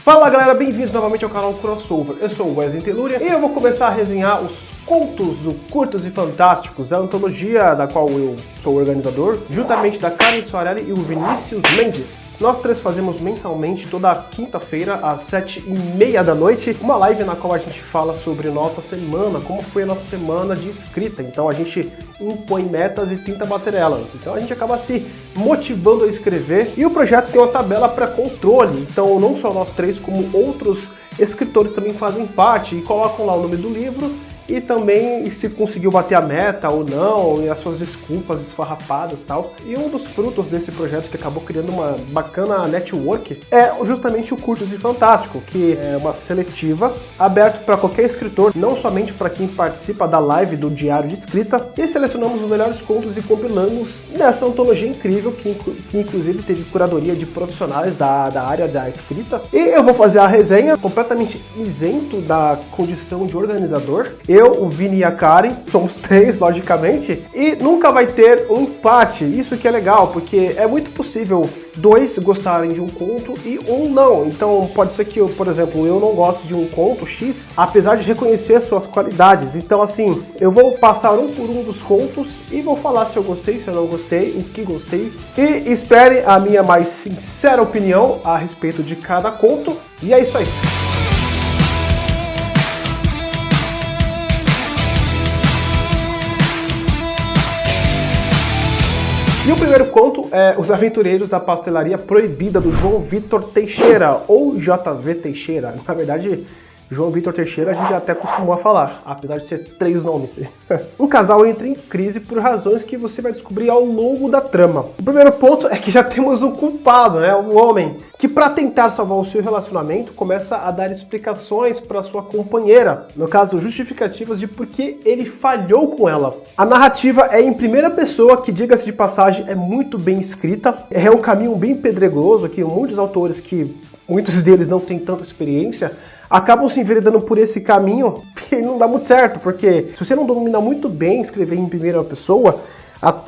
Fala galera, bem-vindos novamente ao canal Crossover. Eu sou o Wesley Telúria e eu vou começar a resenhar os contos do Curtos e Fantásticos, a antologia da qual eu sou o organizador, juntamente da Karen Soarelli e o Vinícius Mendes. Nós três fazemos mensalmente, toda quinta-feira, às 7h30 da noite, uma live na qual a gente fala sobre nossa semana, como foi a nossa semana de escrita. Então a gente impõe metas e tenta bater elas. Então a gente acaba se motivando a escrever. E o projeto tem uma tabela para controle, então não só nós três, como outros escritores também fazem parte e colocam lá o nome do livro e também se conseguiu bater a meta ou não, e as suas desculpas esfarrapadas e tal. E um dos frutos desse projeto que acabou criando uma bacana network é justamente o Curtos e Fantástico, que é uma seletiva aberta para qualquer escritor, não somente para quem participa da live do Diário de Escrita, e selecionamos os melhores contos e compilamos nessa antologia incrível que inclusive teve curadoria de profissionais da área da escrita. E eu vou fazer a resenha completamente isento da condição de organizador. Eu, o Vini e a Karen, somos três, logicamente, e nunca vai ter um empate. Isso que é legal, porque é muito possível dois gostarem de um conto e um não. Então pode ser que, por exemplo, eu não goste de um conto X, apesar de reconhecer suas qualidades. Então assim, eu vou passar um por um dos contos e vou falar se eu gostei, se eu não gostei, o que gostei. E espere a minha mais sincera opinião a respeito de cada conto. E é isso aí. E o primeiro conto é Os Aventureiros da Pastelaria Proibida, do João Vitor Teixeira, ou JV Teixeira. Na verdade, João Vitor Teixeira a gente já até acostumou a falar, apesar de ser 3 nomes. Um casal entra em crise por razões que você vai descobrir ao longo da trama. O primeiro ponto é que já temos um culpado, né? Um homem que, para tentar salvar o seu relacionamento, começa a dar explicações para sua companheira, no caso, justificativas de por que ele falhou com ela. A narrativa é em primeira pessoa, que, diga-se de passagem, é muito bem escrita. É um caminho bem pedregoso, que muitos autores, que muitos deles não têm tanta experiência, acabam se enveredando por esse caminho e não dá muito certo, porque se você não domina muito bem escrever em primeira pessoa,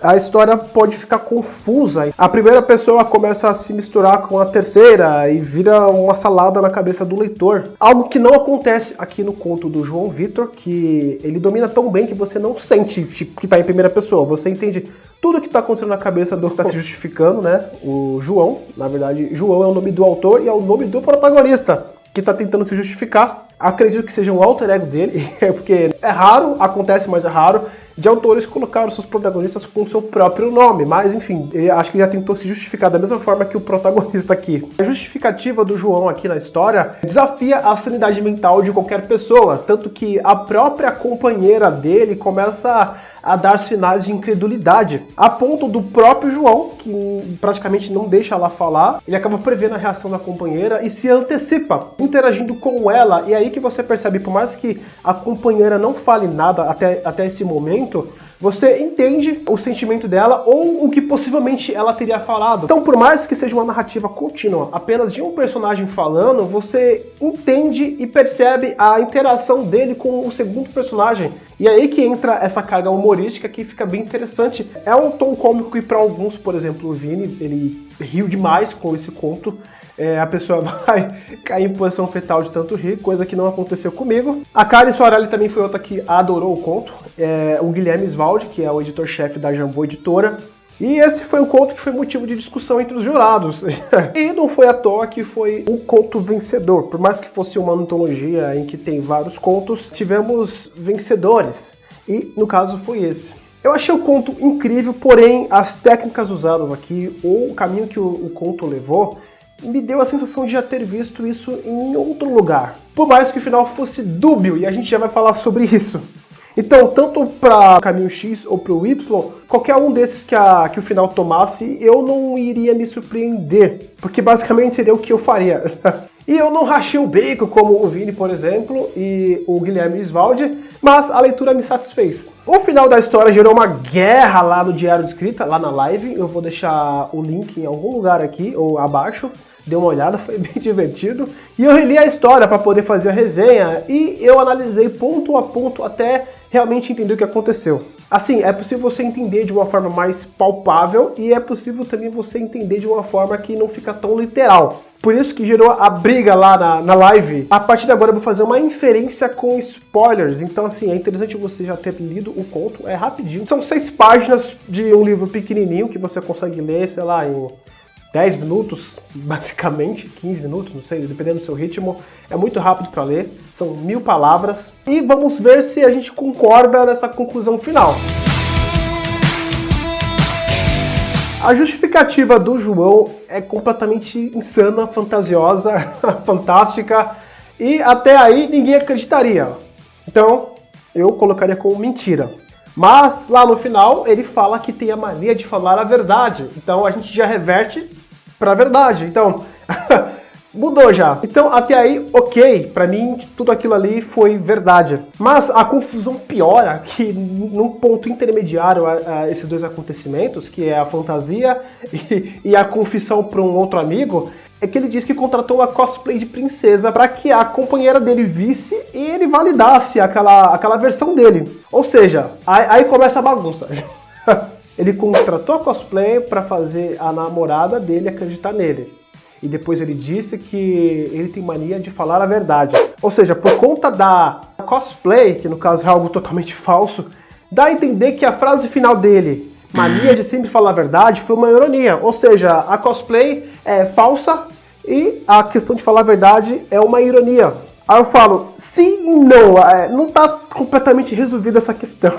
a história pode ficar confusa. A primeira pessoa começa a se misturar com a terceira e vira uma salada na cabeça do leitor. Algo que não acontece aqui no conto do João Vitor, que ele domina tão bem que você não sente que está em primeira pessoa. Você entende tudo que está acontecendo na cabeça do que está se justificando, né? O João, na verdade, João é o nome do autor e é o nome do protagonista que está tentando se justificar. Acredito que seja um alter ego dele, porque é raro, acontece, mas é raro, de autores colocar os seus protagonistas com o seu próprio nome, mas enfim, ele acho que já tentou se justificar da mesma forma que o protagonista aqui. A justificativa do João aqui na história desafia a sanidade mental de qualquer pessoa, tanto que a própria companheira dele começa a dar sinais de incredulidade, a ponto do próprio João, que praticamente não deixa ela falar, ele acaba prevendo a reação da companheira e se antecipa, interagindo com ela, e aí que você percebe, por mais que a companheira não fale nada até esse momento, você entende o sentimento dela ou o que possivelmente ela teria falado. Então, por mais que seja uma narrativa contínua, apenas de um personagem falando, você entende e percebe a interação dele com o segundo personagem. E é aí que entra essa carga humorística que fica bem interessante. É um tom cômico e para alguns, por exemplo, o Vini, ele riu demais com esse conto. A pessoa vai cair em posição fetal de tanto rir, coisa que não aconteceu comigo. A Karen Soarelli também foi outra que adorou o conto. O Guilherme Svaldi, que é o editor-chefe da Jambô Editora. E esse foi um conto que foi motivo de discussão entre os jurados. E não foi à toa que foi um conto vencedor. Por mais que fosse uma antologia em que tem vários contos, tivemos vencedores. E no caso foi esse. Eu achei o conto incrível, porém as técnicas usadas aqui, ou o caminho que o conto levou, me deu a sensação de já ter visto isso em outro lugar. Por mais que o final fosse dúbio, e a gente já vai falar sobre isso. Então, tanto para o caminho X ou para o Y, qualquer um desses que o final tomasse, eu não iria me surpreender, porque basicamente seria o que eu faria. E eu não rachei o bico como o Vini, por exemplo, e o Guilherme Svaldi, mas a leitura me satisfez. O final da história gerou uma guerra lá no Diário de Escrita, lá na live. Eu vou deixar o link em algum lugar aqui ou abaixo. Dê uma olhada, foi bem divertido. E eu reli a história para poder fazer a resenha e eu analisei ponto a ponto até realmente entender o que aconteceu. Assim, é possível você entender de uma forma mais palpável e é possível também você entender de uma forma que não fica tão literal. Por isso que gerou a briga lá na live. A partir de agora eu vou fazer uma inferência com spoilers. Então, assim, é interessante você já ter lido o conto. É rapidinho. São 6 páginas de um livro pequenininho que você consegue ler, sei lá, em 10 minutos, basicamente, 15 minutos, não sei, dependendo do seu ritmo. É muito rápido para ler, são 1000 palavras. E vamos ver se a gente concorda nessa conclusão final. A justificativa do João é completamente insana, fantasiosa, fantástica, e até aí ninguém acreditaria. Então, eu colocaria como mentira. Mas lá no final ele fala que tem a mania de falar a verdade. Então a gente já reverte para a verdade. Então, mudou já. Então até aí, ok, pra mim tudo aquilo ali foi verdade. Mas a confusão piora que num ponto intermediário a esses dois acontecimentos, que é a fantasia e a confissão para um outro amigo, é que ele diz que contratou a cosplay de princesa para que a companheira dele visse e ele validasse aquela versão dele. Ou seja, aí começa a bagunça. Ele contratou a cosplay para fazer a namorada dele acreditar nele. E depois ele disse que ele tem mania de falar a verdade. Ou seja, por conta da cosplay, que no caso é algo totalmente falso, dá a entender que a frase final dele, mania de sempre falar a verdade, foi uma ironia. Ou seja, a cosplay é falsa e a questão de falar a verdade é uma ironia. Aí eu falo, sim e não, não está completamente resolvida essa questão.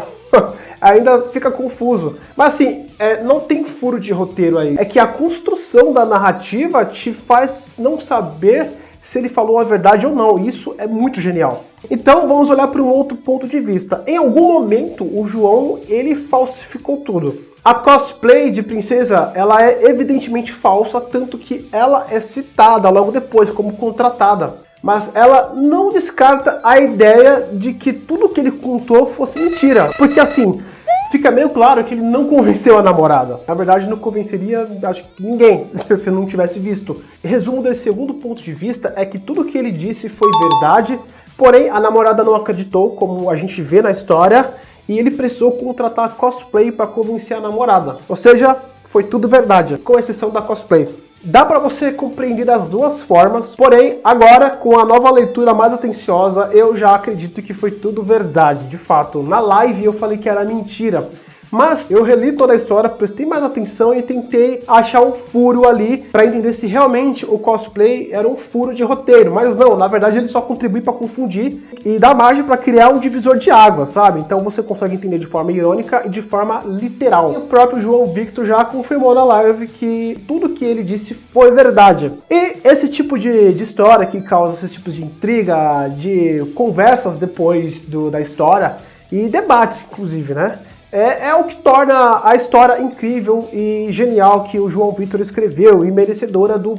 Ainda fica confuso. Mas assim, não tem furo de roteiro aí. É que a construção da narrativa te faz não saber se ele falou a verdade ou não. Isso é muito genial. Então vamos olhar para um outro ponto de vista. Em algum momento o João, ele falsificou tudo. A cosplay de princesa, ela é evidentemente falsa, tanto que ela é citada logo depois como contratada. Mas ela não descarta a ideia de que tudo que ele contou fosse mentira. Porque assim, fica meio claro que ele não convenceu a namorada. Na verdade, não convenceria, acho que ninguém, se não tivesse visto. Resumo desse segundo ponto de vista é que tudo que ele disse foi verdade, porém a namorada não acreditou, como a gente vê na história, e ele precisou contratar cosplay para convencer a namorada. Ou seja, foi tudo verdade, com exceção da cosplay. Dá para você compreender das duas formas, porém, agora, com a nova leitura mais atenciosa, eu já acredito que foi tudo verdade, de fato. Na live eu falei que era mentira, mas eu reli toda a história, prestei mais atenção e tentei achar um furo ali para entender se realmente o cosplay era um furo de roteiro. Mas não, na verdade ele só contribui para confundir e dá margem para criar um divisor de água, sabe? Então você consegue entender de forma irônica e de forma literal. E o próprio João Victor já confirmou na live que tudo que ele disse foi verdade. E esse tipo de história que causa esses tipos de intriga, de conversas depois da história e debates, inclusive, né? É o que torna a história incrível e genial que o João Victor escreveu e merecedora do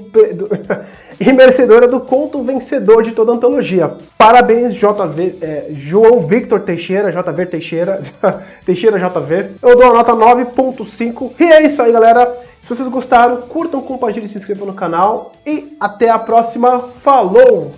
conto vencedor de toda a antologia. Parabéns, João Victor Teixeira, JV Teixeira, Teixeira JV. Eu dou a nota 9.5. E é isso aí, galera. Se vocês gostaram, curtam, compartilhem, se inscrevam no canal. E até a próxima. Falou!